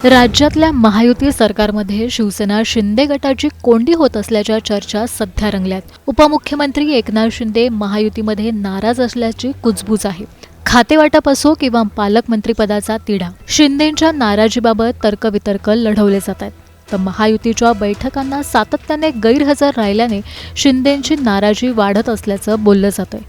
राज्यातल्या महायुती सरकारमध्ये शिवसेना शिंदे गटाची कोंडी होत असल्याच्या चर्चा सध्या रंगल्यात. उपमुख्यमंत्री एकनाथ शिंदे महायुतीमध्ये नाराज असल्याची कुजबूज आहे. खातेवाटप असो किंवा पालकमंत्रीपदाचा तिढा, शिंदेंच्या नाराजीबाबत तर्कवितर्क लढवले जात आहेत. तर महायुतीच्या बैठकांना सातत्याने गैरहजर राहिल्याने शिंदेंची नाराजी वाढत असल्याचं बोललं जातंय.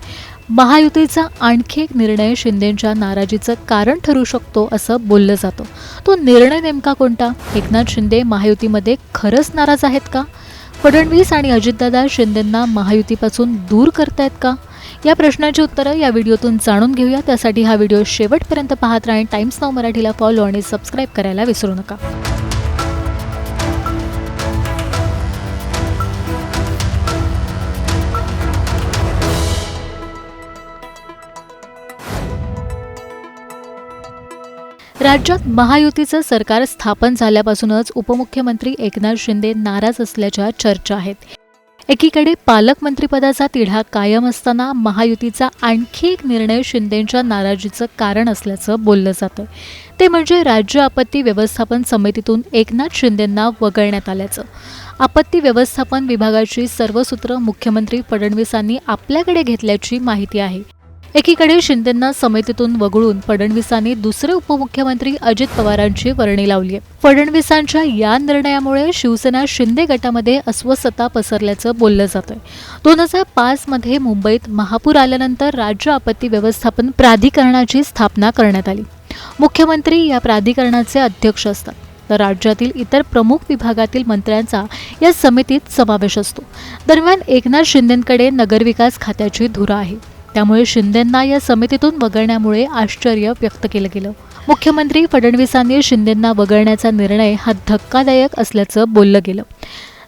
महायुतीचा आणखी एक निर्णय शिंदेंच्या नाराजीचं कारण ठरू शकतो असं बोललं जातं. तो निर्णय नेमका कोणता? एकनाथ शिंदे महायुतीमध्ये खरंच नाराज आहेत का? फडणवीस आणि अजितदादा शिंदेंना महायुतीपासून दूर करतायत का? या प्रश्नाची उत्तरं या व्हिडिओतून जाणून घेऊया. त्यासाठी हा व्हिडिओ शेवटपर्यंत पाहत राहा. टाइम्स नाऊ मराठीला फॉलो आणि सबस्क्राईब करायला विसरू नका. राज्यात महायुतीचं सरकार स्थापन झाल्यापासूनच उपमुख्यमंत्री एकनाथ शिंदे नाराज असल्याच्या चर्चा आहेत. एकीकडे पालकमंत्रीपदाचा तिढा कायम असताना महायुतीचा आणखी एक निर्णय शिंदेंच्या नाराजीचं कारण असल्याचं बोललं जातं. ते म्हणजे राज्य आपत्ती व्यवस्थापन समितीतून एकनाथ शिंदेंना वगळण्यात आल्याचं. आपत्ती व्यवस्थापन विभागाची सर्व सूत्र मुख्यमंत्री फडणवीसांनी आपल्याकडे घेतल्याची माहिती आहे. एकीकडे शिंदेंना समितीतून वगळून फडणवीसांनी दुसरे उपमुख्यमंत्री अजित पवारांची वर्णी लावली आहे. फडणवीसांच्या या निर्णयामुळे शिवसेना शिंदे गटामध्ये अस्वस्थता पसरल्याचं बोललं जातंय. 2005 मध्ये मुंबईत महापूर आल्यानंतर राज्य आपत्ती व्यवस्थापन प्राधिकरणाची स्थापना करण्यात आली. मुख्यमंत्री या प्राधिकरणाचे अध्यक्ष असतात. तर राज्यातील इतर प्रमुख विभागातील मंत्र्यांचा या समितीत समावेश असतो. दरम्यान एकनाथ शिंदेंकडे नगरविकास खात्याची धुरा आहे. त्यामुळे शिंदेंना या समितीतून वगळण्यामुळे आश्चर्य व्यक्त केलं गेलं. मुख्यमंत्री फडणवीसांनी शिंदेंना वगळण्याचा निर्णय हा धक्कादायक असल्याचं बोललं गेलं.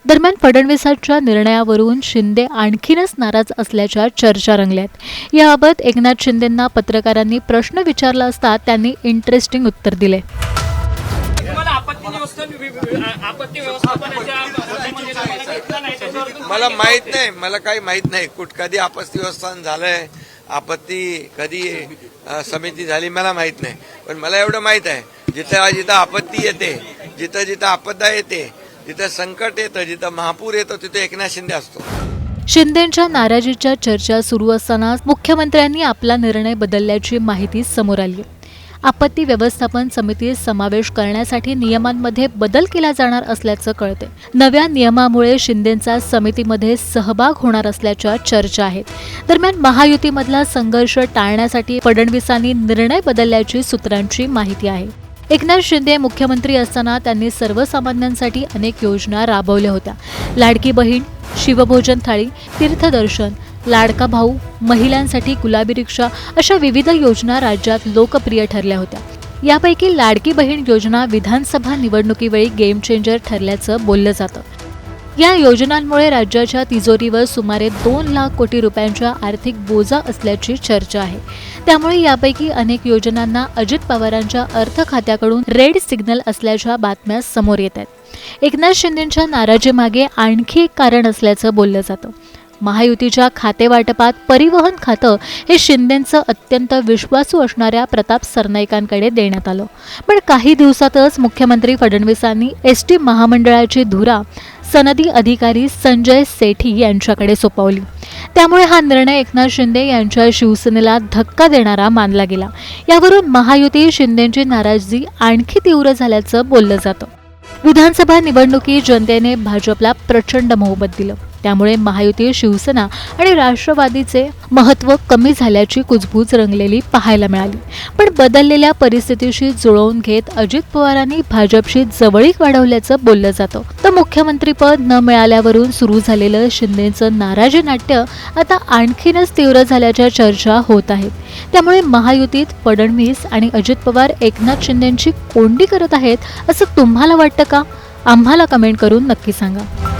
दरम्यान फडणवीसांच्या निर्णयावरून शिंदे आणखीनच नाराज असल्याच्या चर्चा रंगल्यात. याबाबत एकनाथ शिंदेंना पत्रकारांनी प्रश्न विचारला असता त्यांनी इंटरेस्टिंग उत्तर दिले. मला माहित नाही, मला काही माहित नाही कधी आपत्ती व्यवस्थापन झालंय, आपत्ती कधी समिती झाली मला माहित नाही. पण मला एवढं माहित आहे, जिथं जिथं आपत्ती येते, जिथं जिथं आपदा येते, जिथं संकट येतं, जिथं महापूर येतो, तिथं एकनाथ शिंदे असतो. शिंदेंच्या नाराजीच्या चर्चा सुरू असताना मुख्यमंत्र्यांनी आपला निर्णय बदलल्याची माहिती समोर आली. आपत्ती व्यवस्थापन समितीत समावेश करण्यासाठी नियमांमध्ये बदल केला जाणार असल्याचं कळते. नव्या नियमामुळे शिंदेंचा समितीमध्ये सहभाग होणार असल्याच्या चर्चा आहेत. दरम्यान महायुतीमधला संघर्ष टाळण्यासाठी फडणवीसांनी निर्णय बदलल्याची सूत्रांची माहिती आहे. एकनाथ शिंदे मुख्यमंत्री असताना त्यांनी सर्वसामान्यांसाठी अनेक योजना राबवल्या होत्या. लाडकी बहीण, शिवभोजन थाळी, तीर्थदर्शन, लाडका भाऊ, महिलांसाठी गुलाबी रिक्षा अशा विविध योजना राज्यात लोकप्रिय ठरल्या होत्या. यापैकी लाडकी बहीण योजना विधानसभा निवडणुकीवेळी गेम चेंजर ठरल्याचं बोललं जातं. या योजनांमुळे राज्याच्या तिजोरीवर सुमारे 2 लाख कोटी रुपयांचा आर्थिक बोजा असल्याची चर्चा आहे. त्यामुळे यापैकी अनेक योजनांना अजित पवारांच्या अर्थ खात्याकडून रेड सिग्नल असल्याच्या बातम्या समोर येत आहेत. एकनाथ शिंदेंच्या नाराजीमागे आणखी एक कारण असल्याचं बोललं जातं. महायुतीच्या खातेवाटपात परिवहन खातं हे शिंदेंचं अत्यंत विश्वासू असणाऱ्या प्रताप सरनाईकांकडे देण्यात आलं. पण काही दिवसातच मुख्यमंत्री फडणवीसांनी एसटी महामंडळाची धुरा सनदी अधिकारी संजय सेठी यांच्याकडे सोपवली. त्यामुळे हा निर्णय एकनाथ शिंदे यांच्या शिवसेनेला धक्का देणारा मानला गेला. यावरून महायुती शिंदेंची नाराजी आणखी तीव्र झाल्याचं बोललं जातं. विधानसभा निवडणुकीत जनतेने भाजपला प्रचंड बहुमत दिलं. त्यामुळे महायुती, शिवसेना आणि राष्ट्रवादीचे महत्त्व कमी झाल्याची कुजबूज रंगलेली पाहायला मिळाली. पण बदललेल्या परिस्थितीशी जुळवून घेत अजित पवारांनी भाजपशी जवळीक वाढवल्याचं बोललं जातं. तर मुख्यमंत्रीपद न मिळाल्यावरून सुरू झालेलं शिंदेंचं नाराजी नाट्य आता आणखीनच तीव्र झाल्याच्या चर्चा होत आहेत. त्यामुळे महायुतीत फडणवीस आणि अजित पवार एकनाथ शिंदेंची कोंडी करत आहेत असं तुम्हाला वाटतं का? आम्हाला कमेंट करून नक्की सांगा.